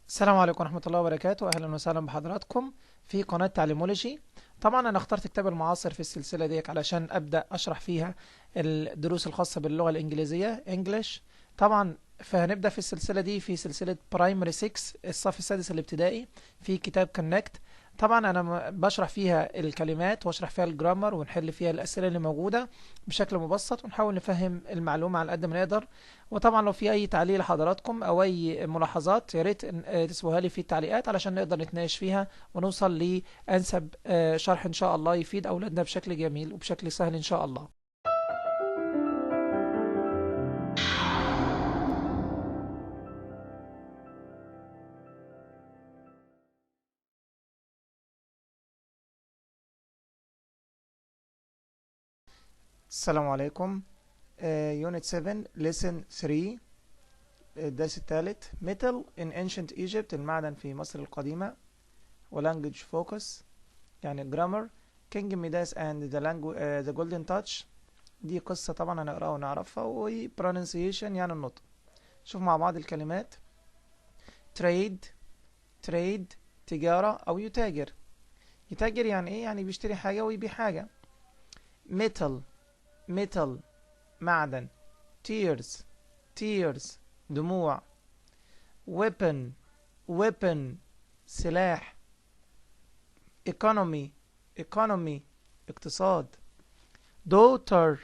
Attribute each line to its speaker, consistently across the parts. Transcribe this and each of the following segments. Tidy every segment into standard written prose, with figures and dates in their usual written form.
Speaker 1: السلام عليكم ورحمة الله وبركاته. أهلا وسهلا بحضراتكم في قناة تعليمولوجي. طبعا أنا اخترت كتاب المعاصر في السلسلة دي علشان أبدأ أشرح فيها الدروس الخاصة باللغة الإنجليزية English. طبعا فهنبدأ في السلسلة دي في سلسلة برايمري 6 الصف السادس الابتدائي في كتاب كونكت. طبعا أنا بشرح فيها الكلمات واشرح فيها الجرامر ونحل فيها الأسئلة اللي موجودة بشكل مبسط ونحاول نفهم المعلومة على قد ما نقدر. وطبعا لو في اي تعليق لحضراتكم او اي ملاحظات يا ريت تسيبوها لي في التعليقات علشان نقدر نتناقش فيها ونوصل لانسب شرح ان شاء الله يفيد اولادنا بشكل جميل وبشكل سهل ان شاء الله. السلام عليكم. يونت 7 lesson 3 الدرس الثالث metal in ancient Egypt المعدن في مصر القديمة و language focus يعني grammar King Midas and the golden touch. دي قصة طبعا هنقراها ونعرفها و pronunciation يعني النطق. شوف مع بعض الكلمات. trade تجارة أو يتاجر. يتاجر يعني إيه؟ يعني بيشتري حاجة ويبيع حاجة. metal معدن. tears دموع. weapon سلاح. economy اقتصاد. daughter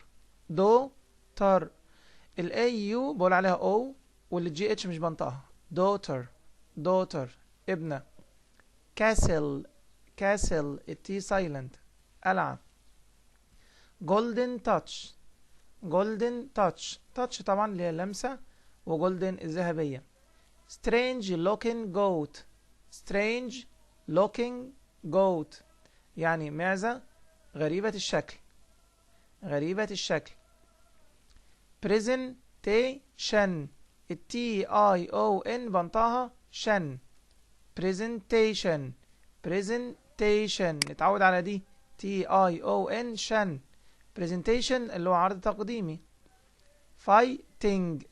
Speaker 1: ال AU بقول عليها O وال GH مش بنطقها. daughter ابنة. castle التي silent قلعة. golden touch طبعا اللي هي لمسة وجولدن الذهبية. strange looking goat يعني معزة غريبة الشكل. presentation التي اي او ان بنطقها شن. presentation نتعود على دي تي اي او ان شن. presentation اللي هو عرض تقديمي. fighting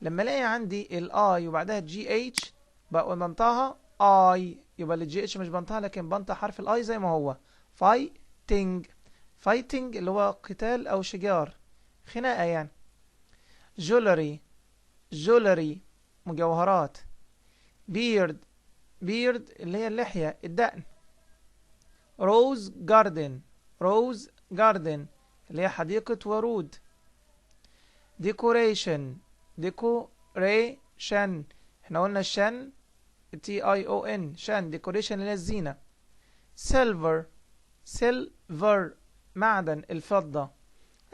Speaker 1: لما الاقي عندي الاي وبعدها جي اتش بقى بنطقها اي يبقى الجي اتش مش بنطقها لكن بنطق حرف الاي زي ما هو. fighting اللي هو قتال او شجار خناقة يعني. jewelry مجوهرات. beard اللي هي اللحية الدقن. rose garden اللي هي حديقة ورود. decoration احنا قلنا الشن تي اي او ان شن. decoration اللي هي الزينة. silver معدن الفضة.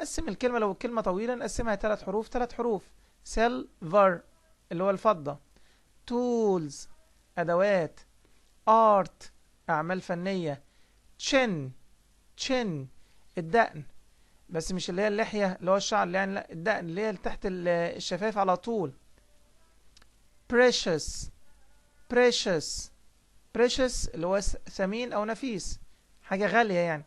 Speaker 1: قسم الكلمة لو الكلمة طويلة نقسمها 3 حروف. silver اللي هو الفضة. tools أدوات. art أعمال فنية. chin الدقن بس مش اللي هي اللحية اللي هو الشعر اللي يعني لا الدقن اللي هي تحت الشفايف على طول. precious اللي هو ثمين أو نفيس حاجة غالية يعني.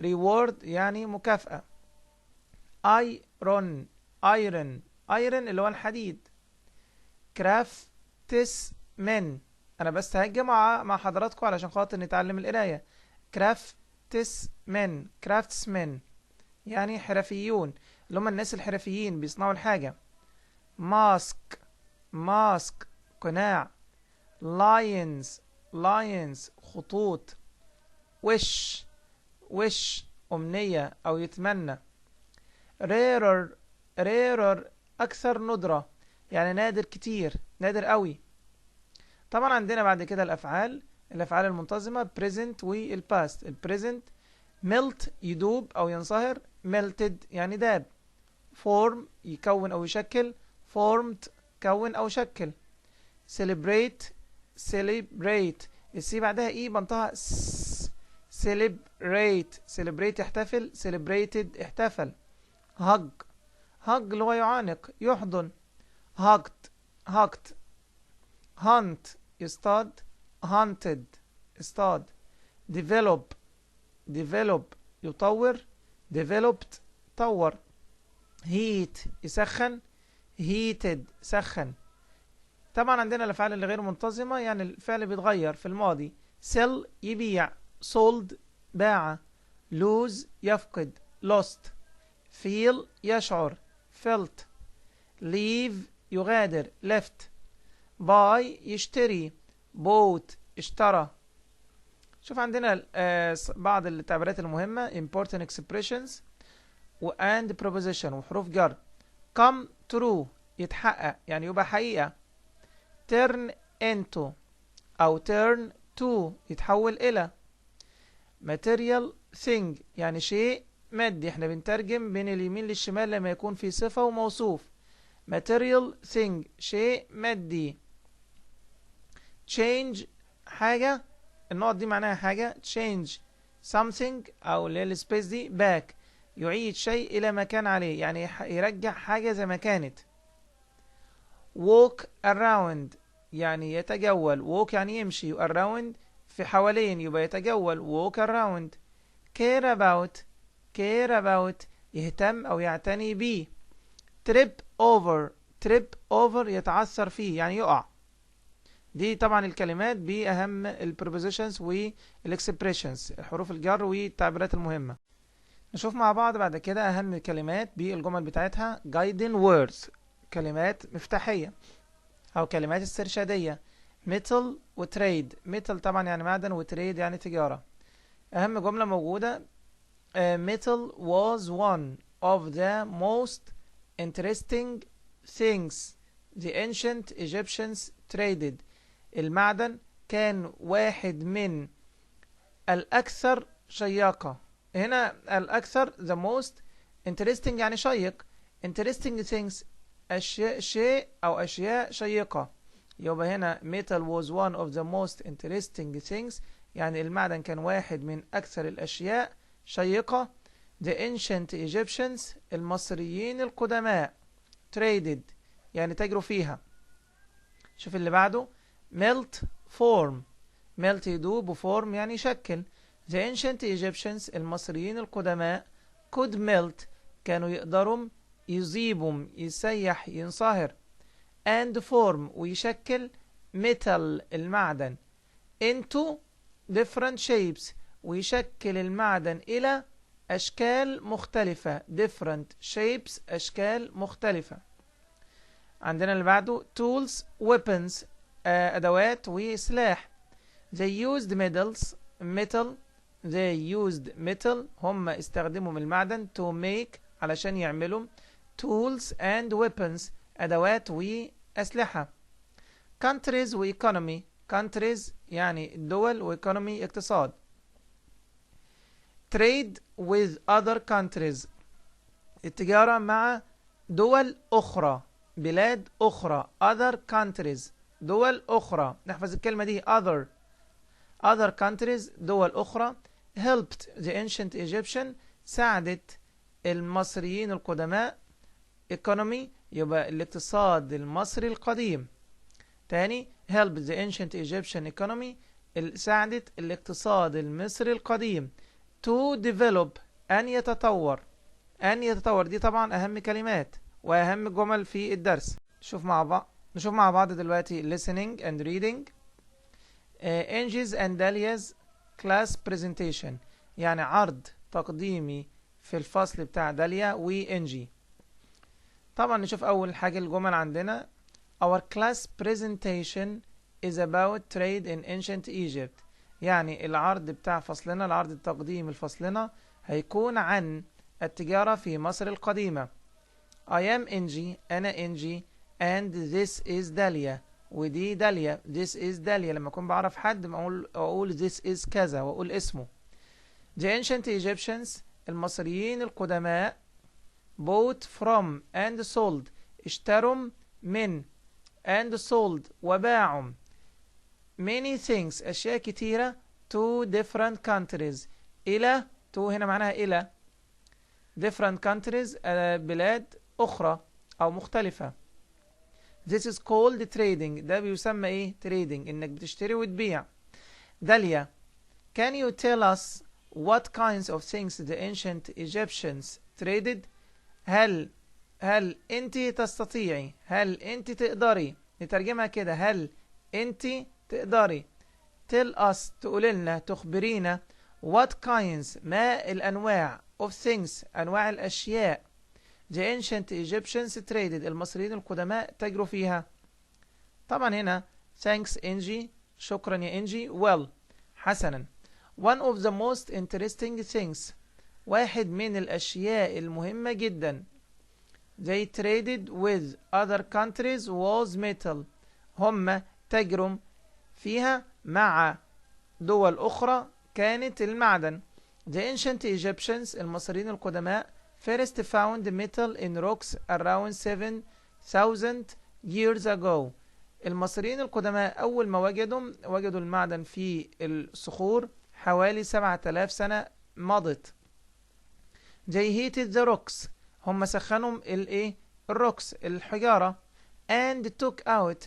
Speaker 1: reward يعني مكافأة. iron اللي هو الحديد. craftsman أنا بس هاجي مع حضراتكم علشان خاطر نتعلم القراية. craftsmen يعني حرفيون اللي هم الناس الحرفيين بيصنعوا الحاجة. mask قناع. lines خطوط. wish أمنية أو يتمنى. rarer أكثر ندرة يعني نادر كتير نادر قوي. طبعا عندنا بعد كده الأفعال المنتظمة present والpast. البريزنت melt يدوب أو ينصهر. melted يعني داب. form يكون أو يشكل. formed كون أو شكل. celebrate السي بعدها اي بنطقها celebrate يحتفل. celebrated احتفل. hug اللي هو يعانق يحضن. hugged hunt يصطاد. hunted اصطاد. develop يطور. developed طور. heat يسخن. heated سخن. طبعا عندنا الأفعال اللي غير منتظمة يعني الفعل بيتغير في الماضي. sell يبيع، sold باع، lose يفقد lost، feel يشعر felt، leave يغادر left، buy يشتري bought اشترى. شوف عندنا بعض التعبيرات المهمة important expressions and preposition وحروف جر. come true يتحقق يعني يبقى حقيقة. turn into أو turn to يتحول إلى. material thing يعني شيء مادي، احنا بنترجم بين اليمين للشمال لما يكون في صفة وموصوف. material thing شيء مادي. change حاجة، النقط دي معناها حاجة. change something أو اللي هي السبيس دي back يعيد شيء إلى ما كان عليه يعني يرجع حاجة زي ما كانت. walk around يعني يتجول، walk يعني يمشي، around في حوالين يبقى يتجول walk around. care about يهتم أو يعتني بيه. trip over يتعثر فيه يعني يقع. دي طبعا الكلمات بأهم البروبوزيشنز والاكسبريشنز، الحروف الجر والتعبيرات المهمة. نشوف مع بعض بعد كده أهم الكلمات بالجمل بتاعتها. guiding words كلمات مفتاحية أو كلمات استرشادية. metal وتريد، metal طبعا يعني معدن وتريد يعني تجارة. أهم جملة موجودة metal was one of the most interesting things the ancient Egyptians traded. المعدن كان واحد من الأكثر شياقة. هنا الأكثر the most interesting يعني شيق. interesting things شيء أو أشياء شيقة. يبقى هنا metal was one of the most interesting things يعني المعدن كان واحد من أكثر الأشياء شيقة. the ancient Egyptians المصريين القدماء traded يعني تجروا فيها. شوف اللي بعده melt form، melt يدوب وform يعني يشكل. the ancient Egyptians المصريين القدماء could melt كانوا يقدروا يذيبوا يسيح ينصهر and form ويشكل metal المعدن into different shapes ويشكل المعدن إلى أشكال مختلفة. different shapes أشكال مختلفة. عندنا اللي بعده tools weapons أدوات وسلاح. they used metal they used metal هم استخدموا المعدن to make علشان يعملوا tools and weapons أدوات وأسلحة. countries و economy countries يعني الدول و economy اقتصاد. trade with other countries التجارة مع دول أخرى بلاد أخرى. other countries دول أخرى، نحفظ الكلمة دي other countries دول أخرى. helped the ancient Egyptian ساعدت المصريين القدماء. economy يبقى الاقتصاد المصري القديم. تاني helped the ancient Egyptian economy ساعدت الاقتصاد المصري القديم. to develop أن يتطور، أن يتطور دي طبعا أهم كلمات وأهم جمل في الدرس. نشوف مع بعض دلوقتي listening and reading. Angie's and Dalia's class presentation يعني عرض تقديمي في الفصل بتاع داليا وإنجي. طبعا نشوف أول حاجة الجمل عندنا. Our class presentation is about trade in ancient Egypt يعني العرض بتاع فصلنا، العرض التقديمي لفصلنا هيكون عن التجارة في مصر القديمة. I am Angie أنا إنجي and this is Dalia ودي داليا. this is داليا لما أكون بعرف حد أقول this is كذا وأقول اسمه. the ancient Egyptians المصريين القدماء bought from and sold اشتروا من and sold وباعوا many things أشياء كتيرة to different countries إلى to هنا معناها إلى different countries بلاد أخرى أو مختلفة. This is called trading ده بيسمى إيه؟ trading إنك بتشتري وتبيع. داليا can you tell us what kinds of things the ancient Egyptians traded؟ هل هل انت تستطيعي، هل انت تقدري، نترجمها كده، هل انت تقدري. tell us تقول لنا، تخبرينا. what kinds ما الأنواع of things أنواع الأشياء the ancient Egyptians traded المصريين القدماء تجروا فيها. طبعا هنا thanks إنجي، شكرا يا إنجي. well حسنا. one of the most interesting things واحد من الأشياء المهمة جدا they traded with other countries was metal هم تجروا فيها مع دول أخرى كانت المعدن. the ancient Egyptians المصريين القدماء first found metal in rocks around 7,000 years ago المصريين القدماء أول ما وجدوا المعدن في الصخور حوالي 7000 سنة مضت. they heated the rocks هم سخنوا الروكس الحجارة and took out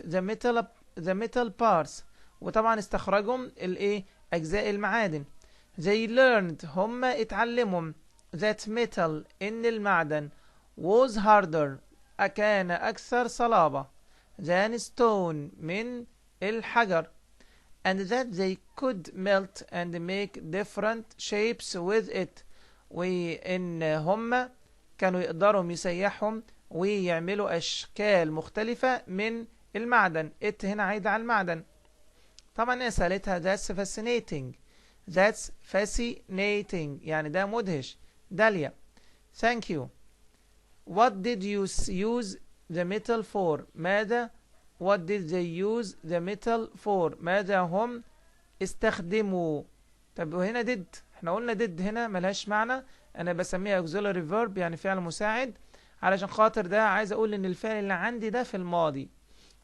Speaker 1: the metal parts وطبعا استخرجوا أجزاء المعادن. they learned هم اتعلموا that metal إن المعدن was harder كان أكثر صلابة than stone من الحجر and that they could melt and make different shapes with it وإن هم كانوا يقدروا يسيحهم ويعملوا أشكال مختلفة من المعدن. it هنا عايدة على المعدن. طبعا هي سألتها that's fascinating يعني ده مدهش. داليا thank you. what did you use the metal for ماذا what did they use the metal for ماذا هم استخدموا. طب وهنا did احنا قلنا did هنا ملهاش معنى، انا بسميها auxiliary verb يعني فعل مساعد علشان خاطر ده عايز اقول ان الفعل اللي عندي ده في الماضي.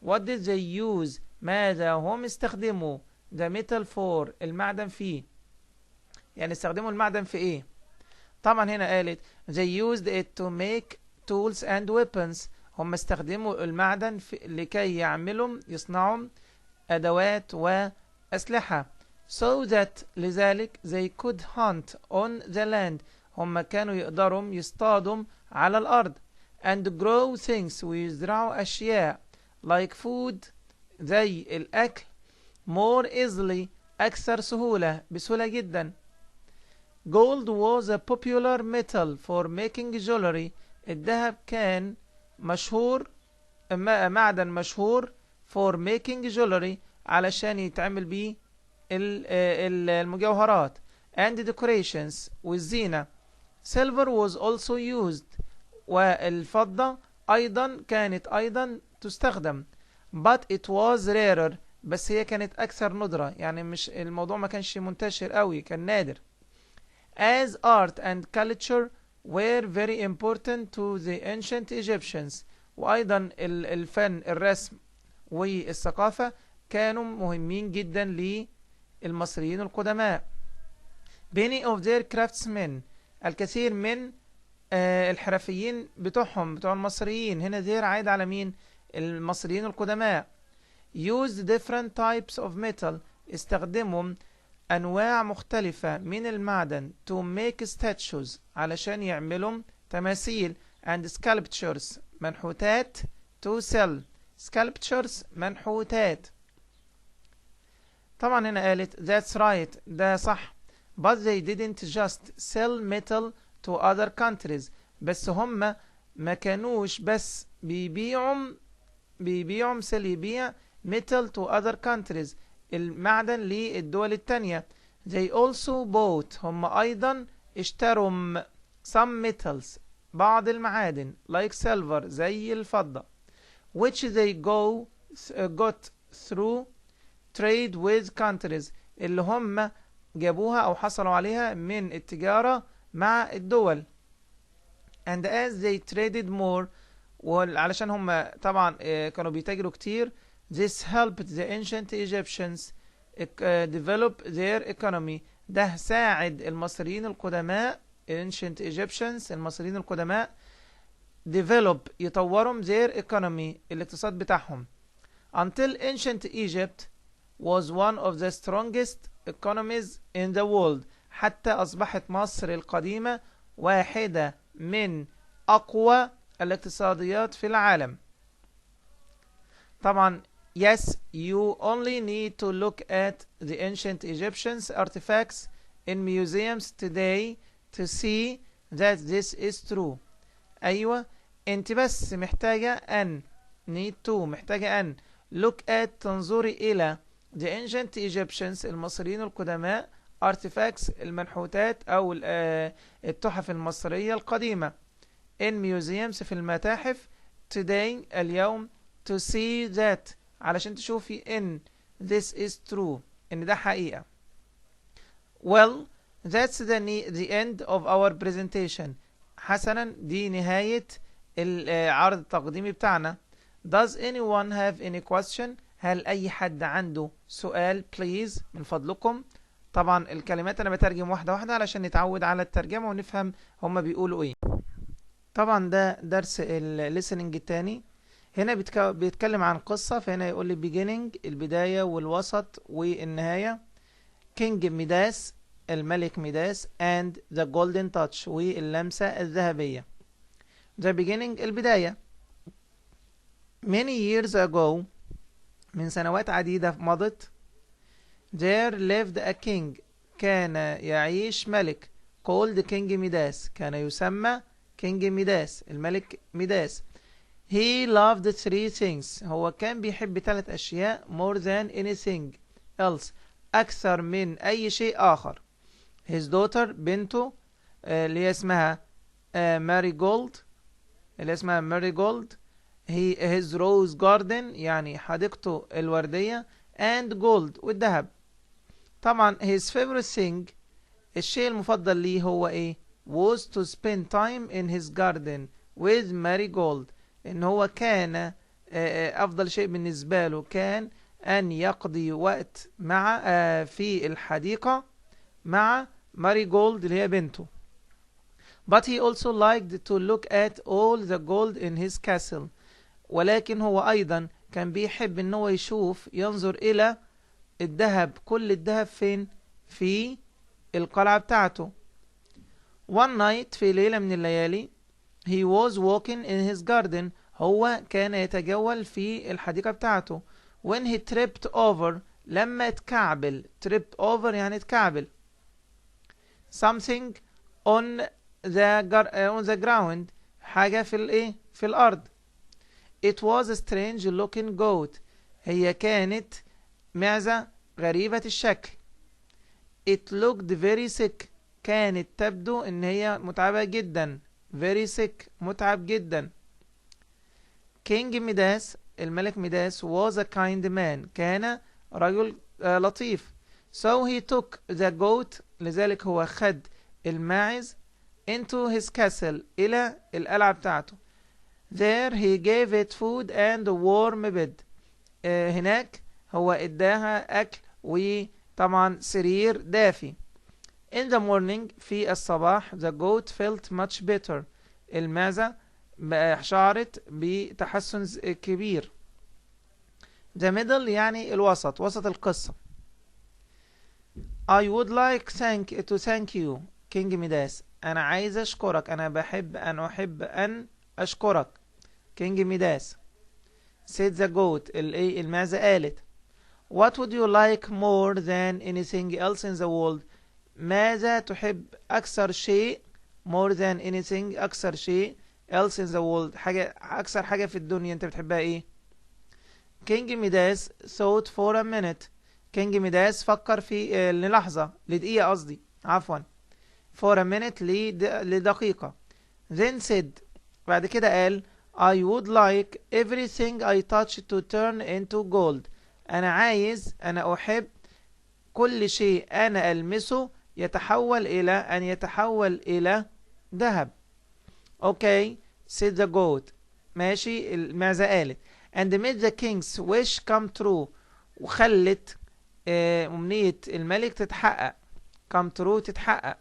Speaker 1: what did they use ماذا هم استخدموا the metal for المعدن فيه يعني استخدموا المعدن في ايه. طبعا هنا قالت they used it to make tools and weapons هم استخدموا المعدن لكي يصنعوا أدوات وأسلحة. so that لذلك they could hunt on the land هم كانوا يقدروا يصطادوا على الأرض and grow things ويزرعوا أشياء like food زي الأكل more easily أكثر سهولة بسهولة جدا. gold was a popular metal for making jewelry الذهب كان مشهور معدن مشهور for making jewelry علشان يتعمل بيه المجوهرات and decorations والزينة. silver was also used والفضة أيضا كانت تستخدم but it was rarer بس هي كانت أكثر ندرة يعني مش الموضوع ما كانش منتشر قوي كان نادر. as art and culture were very important to the ancient Egyptians وأيضا الفن الرسم والثقافة كانوا مهمين جدا للمصريين القدماء. many of their craftsmen الكثير من الحرفيين بتوع المصريين هنا their عايد على مين المصريين القدماء. used different types of metal استخدموا أنواع مختلفة من المعدن to make statues علشان يعملوا تماثيل and sculptures منحوتات to sell sculptures منحوتات. طبعا هنا قالت that's right ده صح but they didn't just sell metal to other countries بس هم ما كانوش بس بيبيعوا يبيع metal to other countries المعدن للدول التانية. they also bought هم أيضا اشتروا some metals بعض المعادن like silver زي الفضة which they got through trade with countries اللي هم جابوها أو حصلوا عليها من التجارة مع الدول. and as they traded more وعلشان هم طبعا كانوا بيتاجروا كتير this helped the ancient Egyptians develop their economy ده ساعد المصريين القدماء ancient Egyptians المصريين القدماء develop يطوروا their economy الاقتصاد بتاعهم until ancient Egypt was one of the strongest economies in the world حتى أصبحت مصر القديمة واحدة من أقوى الاقتصاديات في العالم. طبعا yes, you only need to look at the ancient Egyptians artifacts in museums today to see that this is true. أيوة، أنت بس محتاجة أن محتاجة أن look at تنظري إلى the ancient Egyptians المصريين القدماء artifacts المنحوتات أو التحف المصرية القديمة in museums في المتاحف today اليوم to see that علشان تشوفي إن this is true إن ده حقيقة. Well, that's the end of our presentation. حسنا، دي نهاية العرض التقديمي بتاعنا. Does anyone have any question؟ هل أي حد عنده سؤال please من فضلكم؟ طبعا الكلمات أنا بترجم واحدة واحدة علشان نتعود على الترجمة ونفهم هما بيقولوا إيه. طبعا ده درس الليسننج التاني. هنا بيتكلم عن قصة، فهنا يقول لي beginning البداية والوسط والنهاية. King ميداس الملك ميداس and the golden touch واللمسة الذهبية. The beginning البداية. Many years ago من سنوات عديدة مضت there lived a king كان يعيش ملك called King ميداس كان يسمى King ميداس الملك ميداس. He loved three things هو كان بيحب 3 أشياء more than anything else أكثر من أي شيء آخر. His daughter بنته اللي هي اسمها ماريجولد his rose garden يعني حديقته الوردية and gold والذهب. طبعا his favorite thing الشيء المفضل ليه هو ايه was to spend time in his garden with marigold ان هو كان افضل شيء بالنسبة له كان ان يقضي وقت مع في الحديقة مع ماريجولد اللي هي بنته. But he also liked to look at all the gold in his castle ولكن هو ايضا كان بيحب ان هو ينظر الى الذهب كل الذهب فين في القلعة بتاعته. One night في ليلة من الليالي he was walking in his garden هو كان يتجول في الحديقة بتاعته. When he tripped over لما اتكعبل tripped over يعني اتكعبل something on the ground حاجة في الأرض. It was a strange looking goat هي كانت معزة غريبة الشكل. It looked very sick كانت تبدو ان هي متعبة جدا very sick متعب جدا. King ميداس الملك ميداس was a kind man كان رجل لطيف. So he took the goat لذلك هو خد الماعز into his castle إلى القلعة بتاعته. There he gave it food and a warm bed هناك هو اداها أكل وطبعا سرير دافي. In the morning في الصباح the goat felt much better المعزة شعرت بتحسن كبير. The middle يعني الوسط وسط القصة. I would like to thank you King ميداس أنا عايز أشكرك أنا أحب أن أشكرك King ميداس. said the goat المعزة قالت What would you like more than anything else in the world ماذا تحب أكثر شيء more than anything أكثر شيء else in the world أكثر حاجة في الدنيا أنت بتحبها إيه. King ميداس thought for a minute King ميداس فكر في للحظة لدقيقة قصدي عفوا for a minute لدقيقة. Then said بعد كده قال I would like everything I touch to turn into gold أنا أحب كل شيء أنا ألمسه يتحول إلى ذهب. Okay said the goat ماشي المعزة قالت and made the king's wish come true وخلت أمنية الملك تتحقق come true تتحقق.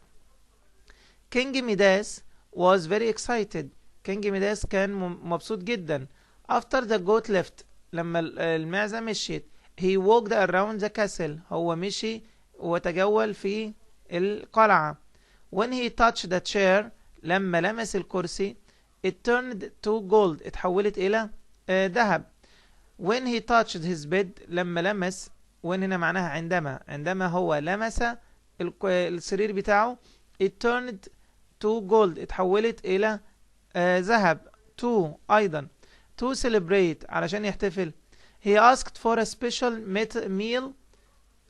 Speaker 1: King ميداس was very excited King ميداس كان مبسوط جدا. After the goat left لما المعزة مشيت he walked around the castle هو مشي وتجول في القلعة. When he touched the chair لما لمس الكرسي it turned to gold. اتحولت إلى ذهب. when he touched his bed. لما لمس. when هنا معناها عندما هو لمس السرير بتاعه. it turned to gold. اتحولت إلى ذهب. to أيضا to celebrate علشان يحتفل. he asked for a special meal.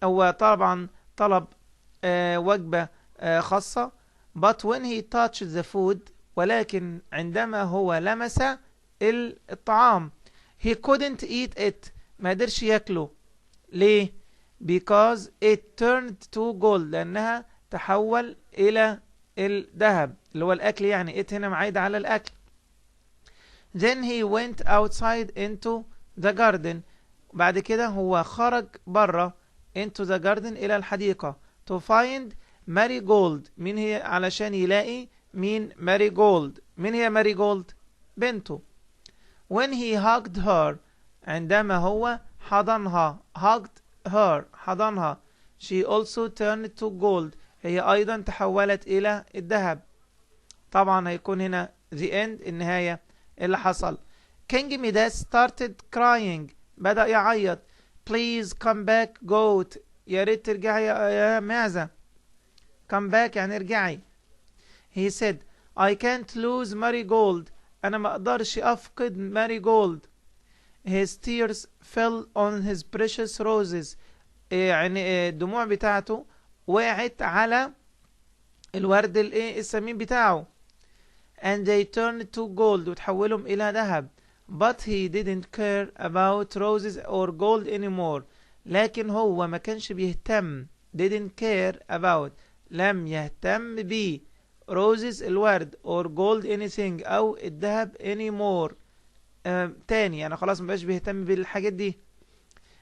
Speaker 1: هو طبعا طلب وجبة خاصة. but when he touched the food. ولكن عندما هو لمس الطعام he couldn't eat it. ما قدرش ياكله. ليه؟ because it turned to gold. لأنها تحول إلى الذهب اللي هو الأكل، يعني it هنا معايدة على الأكل. then he went outside into the garden. بعد كده هو خرج برا into the garden إلى الحديقة to find marigold. مين هي؟ علشان يلاقي مين؟ marigold. مين هي marigold؟ بنته. when he hugged her. عندما هو حضنها. hugged her حضنها. she also turned to gold. هي أيضا تحولت إلى الذهب. طبعا هيكون هنا the end النهاية اللي حصل. King Midas started crying. بدأ يعيط. please come back goat. يا ريت ترجعي يا معزة. come back يعني ارجعي. he said I can't lose marigold. أنا ما أقدرش أفقد marigold. his tears fell on his precious roses. يعني الدموع بتاعته وقعت على الورد الثمين بتاعه. and they turned to gold. وتحولهم إلى ذهب. but he didn't care about roses or gold anymore. لكن هو ما كانش بيهتم. didn't care about لم يهتم ب roses الورد or gold anything أو الذهب anymore تاني، يعني خلاص ما بقاش بيهتم بالحاجات دي.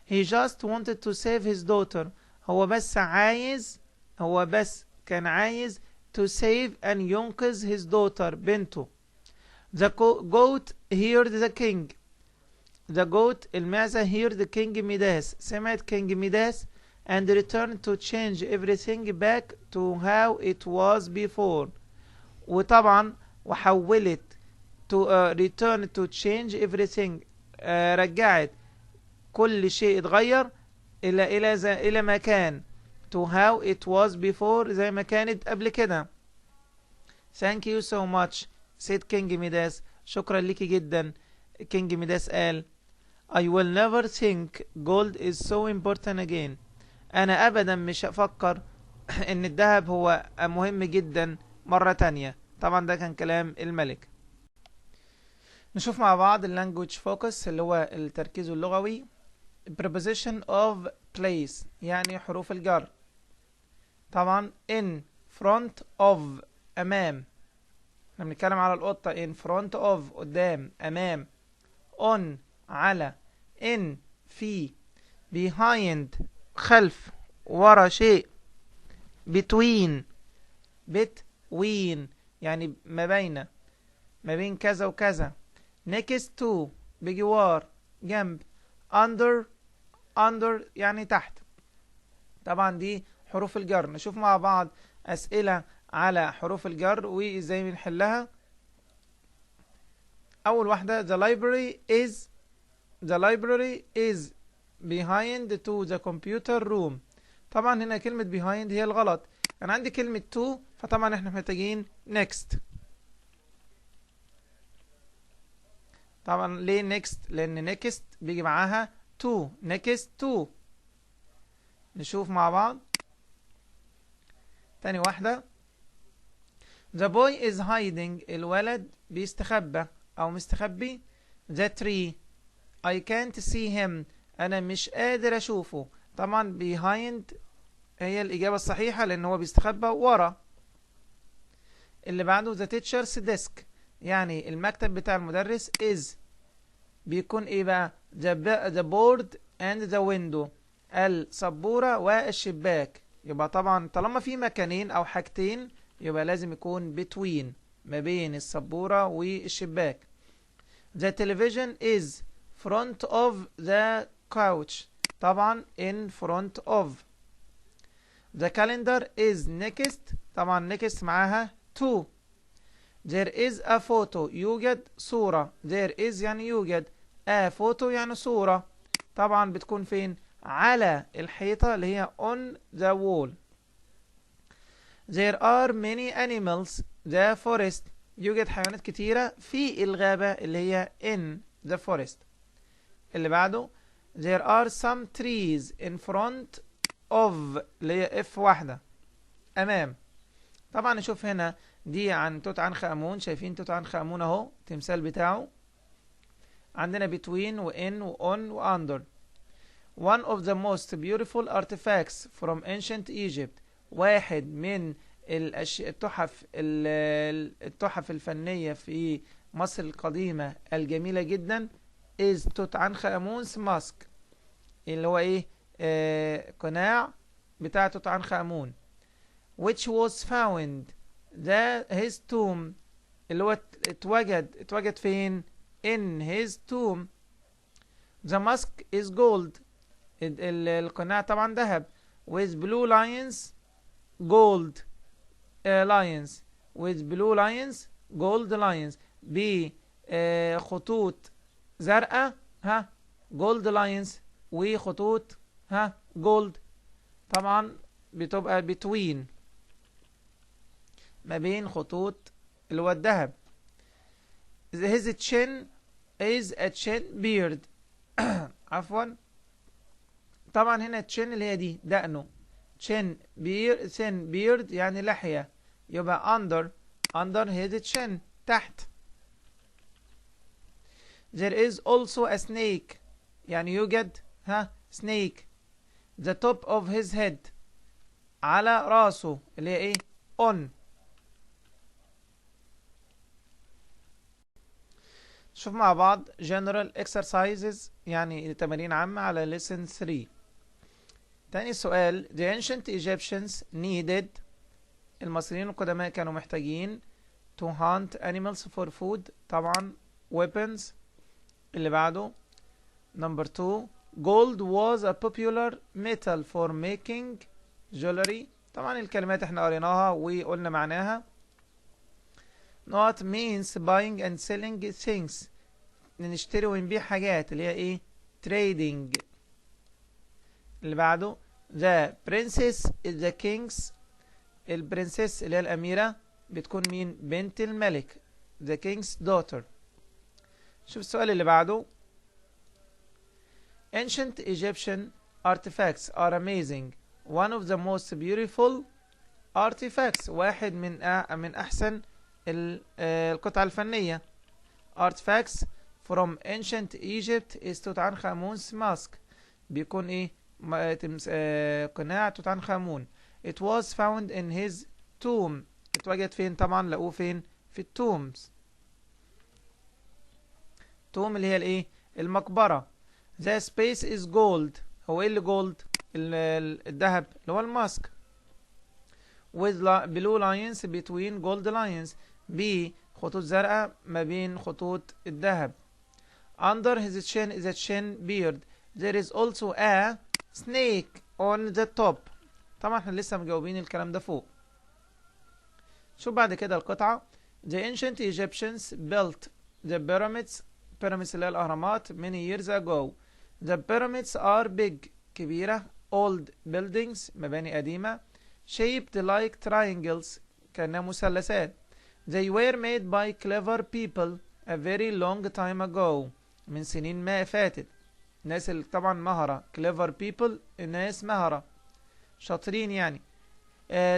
Speaker 1: he just wanted to save his daughter. هو بس كان عايز to save and ينقذ his daughter بنته. the goat heard the king. the goat المعزة heard the king Midas. سمعت king Midas and returned to change everything back to how it was before. وطبعا وحولت to return to change everything رجعت كل شيء اتغير إلى ما كان to how it was before زي ما كانت قبل كده. thank you so much said King Midas. شكرا لك جدا. King Midas قال I will never think gold is so important again. أنا أبدا مش هفكر إن الذهب هو مهم جدا مرة تانية. طبعا ده كان كلام الملك. نشوف مع بعض اللانجوج فوكس اللي هو التركيز اللغوي. preposition of place يعني حروف الجر. طبعا in front of أمام. احنا بنتكلم على القطة. in front of قدام أمام. on على. in في. behind خلف ورا شيء. between يعني ما بين كذا وكذا. next to بجوار جنب. under يعني تحت. طبعا دي حروف الجر. نشوف مع بعض أسئلة على حروف الجر وإزاي بنحلها. أول واحدة the library is behind to the computer room. طبعا هنا كلمة behind هي الغلط. أنا عندي كلمة to فطبعا احنا محتاجين next. طبعا ليه next؟ لأن next بيجي معاها to. next to. نشوف مع بعض تاني واحدة the boy is hiding. الولد بيستخبى أو مستخبي. the tree I can't see him. أنا مش قادر أشوفه. طبعا behind هي الإجابة الصحيحة لأن هو بيستخبى ورا. اللي بعده the teacher's desk يعني المكتب بتاع المدرس is بيكون إيه بقى؟ the board and the window السبورة والشباك. يبقى طبعا طالما في مكانين أو حاجتين يبقى لازم يكون between ما بين السبورة والشباك. the television is front of the couch طبعا in front of. the calendar is next طبعا next معاها to. There is a photo. يوجد صورة. There is يعني يوجد. A photo يعني صورة. طبعا بتكون فين؟ على الحيطة اللي هي on the wall. There are many animals. The forest. يوجد حيوانات كتيرة في الغابة اللي هي in the forest. اللي بعده there are some trees in front of اللي هي F واحدة أمام. طبعا نشوف هنا دي عن توت عنخ آمون. شايفين توت عنخ آمون اهو التمثال بتاعه. عندنا between و in و on و under. One of the most beautiful artifacts from ancient Egypt. واحد من التحف الفنية في مصر القديمة الجميلة جدا is توت عنخ آمون's mask. اللي هو ايه؟ قناع بتاع توت عنخ آمون. which was found his tomb. اللي هو اتوجد فين؟ in his tomb. the mask is gold. القناع طبعا ذهب. with blue lions gold lions. with blue lions gold lions. بخطوط زرقاء ها gold lions وخطوط ها gold. طبعا بتبقى between ما بين خطوط اللي هو الذهب. his chin is a chin beard. عفوا طبعا هنا chin اللي هي دي دقنه. chin beard يعني لحية. يبقى under his chin تحت. there is also a snake يعني يوجد ها snake. the top of his head على راسه اللي هي ايه on. شوف مع بعض general exercises يعني تمارين عامة على lesson 3. تاني سؤال the ancient Egyptians needed. المصريين القدماء كانوا محتاجين to hunt animals for food. طبعا weapons. اللي بعده number 2 gold was a popular metal for making jewelry. طبعا الكلمات احنا قريناها وقلنا معناها. not means buying and selling things. نشتري ونبيع حاجات اللي هي ايه trading. اللي بعده the princess is the king's. البرنسس اللي هي الأميرة بتكون مين؟ بنت الملك the king's daughter. شوف السؤال اللي بعده ancient Egyptian artifacts are amazing. one of the most beautiful artifacts. واحد من أحسن القطع الفنية. artifacts from ancient Egypt is توت عنخ آمون's mask. بيكون ايه؟ قناع توت عنخ آمون. it was found in his tomb. اتوجد فين؟ طبعا لقوه فين؟ في التومز. توم اللي هي الايه؟ المقبرة. the space is gold. هو ايه اللي جولد؟ الذهب اللي هو الماسك. with blue lines between gold lines. بخطوط زرقاء ما بين خطوط الذهب. under his chin is a chin beard. there is also a snake on the top. طبعا احنا لسه مجاوبين الكلام ده فوق. شوف بعد كده القطعة the ancient Egyptians built the pyramids. pyramids اللي هي الأهرامات many years ago. the pyramids are big كبيرة. old buildings مباني قديمة. shaped like triangles كأنها مثلثات. they were made by clever people a very long time ago. من سنين ما فاتت. ناس اللي طبعا مهرة clever people ناس مهرة شاطرين يعني.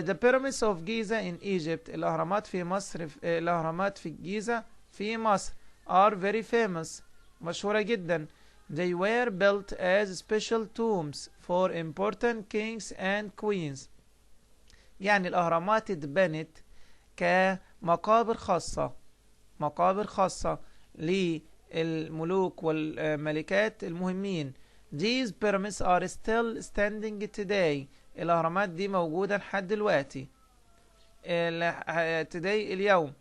Speaker 1: the pyramids of Giza in Egypt. الأهرامات في مصر. الأهرامات في الجيزة في مصر are very famous مشهورة جدا. they were built as special tombs for important kings and queens. يعني الأهرامات اتبنت كمقابر خاصة. مقابر خاصة للملوك والملكات المهمين. these pyramids are still standing today. الأهرامات دي موجودة لحد دلوقتي. today اليوم.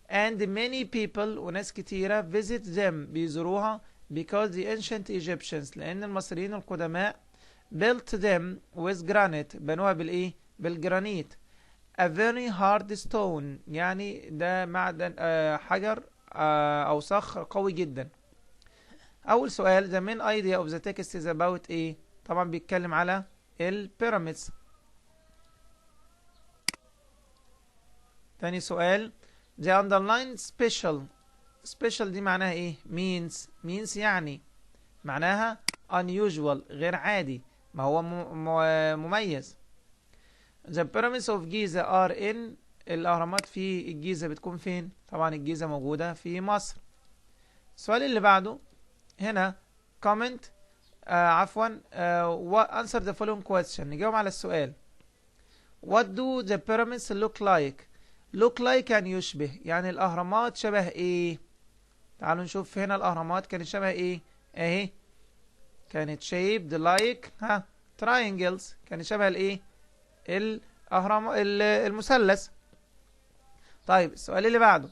Speaker 1: and many people وناس كتيرة visit them بيزوروها because the ancient Egyptians لأن المصريين القدماء built them with granite بنوها بالإيه؟ بالجرانيت. a very hard stone يعني ده معدن حجر أو صخر قوي جدا. أول سؤال the main idea of the text is about إيه؟ طبعا بيتكلم على البيراميدز. تاني سؤال the underlined special دي معناها إيه؟ means يعني معناها unusual غير عادي، ما هو مميز. The pyramids of Giza are in الأهرامات في الجيزة بتكون فين؟ طبعا الجيزة موجودة في مصر. السؤال اللي بعده هنا comment answer the following question. نجاوب على السؤال what do the pyramids look like يعني يشبه، يعني الأهرامات شبه إيه؟ تعالوا نشوف هنا الأهرامات كانت شبه إيه؟ أهي كانت shaped like triangles، كانت شبه الإيه؟ الأهرام المثلث. طيب السؤال اللي بعده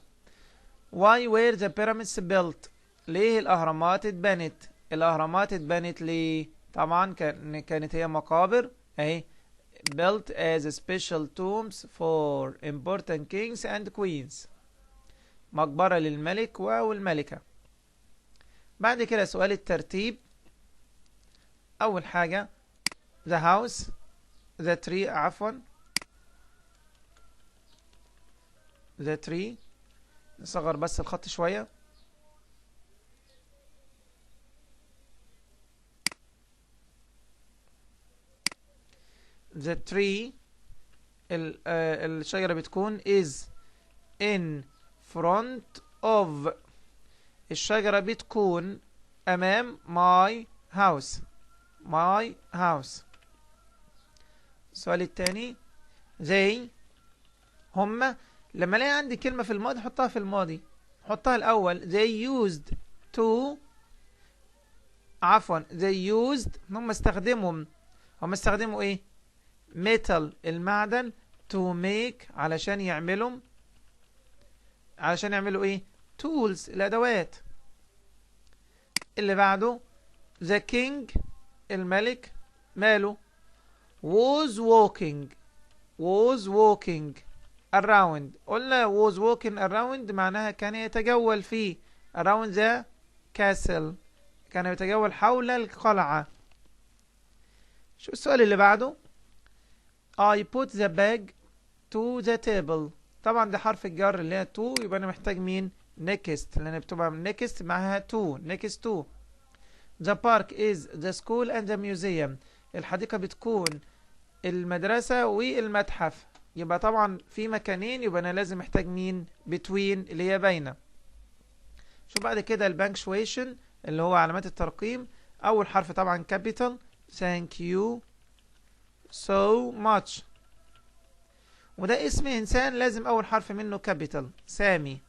Speaker 1: why were the pyramids built؟ ليه الأهرامات اتبنت؟ الأهرامات اتبنت ليه؟ طبعا كانت هي مقابر اهي built as special tombs for important kings and queens، مقبرة للملك والملكة. بعد كده سؤال الترتيب. أول حاجة the house the tree the tree، نصغر بس الخط شوية. the tree الشجرة بتكون is in front of، الشجرة بتكون أمام my house. السؤال الثاني they هم، لما الاقي عندي كلمة في الماضي حطها في الماضي، حطها الأول they used هم استخدموا ايه؟ metal المعدن to make علشان يعملوا ايه؟ tools الأدوات. اللي بعده the king الملك ماله was walking around. قلنا was walking around معناها كان يتجول فيه around the castle، كان يتجول حول القلعة. شو السؤال اللي بعده I put the bag to the table. طبعا ده حرف الجر اللي هي to، يبقى انا محتاج مين؟ next، لان بتبقى next معاها to next to. The park is the school and the museum. الحديقة بتكون المدرسة والمتحف، يبقى طبعا في مكانين، يبقى انا لازم محتاج مين؟ between اللي هي بين. شو بعد كده البنكشويشن اللي هو علامات الترقيم. اول حرف طبعا capital thank you so much، وده اسم انسان لازم اول حرف منه كابيتال سامي،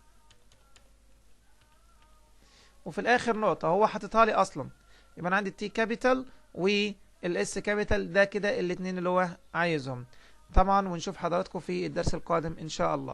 Speaker 1: وفي الاخر نقطة هو حاططها لي اصلا، يبقى انا عندي التي كابيتال والاس كابيتال، ده كده الاتنين اللي هو عايزهم طبعا. ونشوف حضراتكم في الدرس القادم ان شاء الله.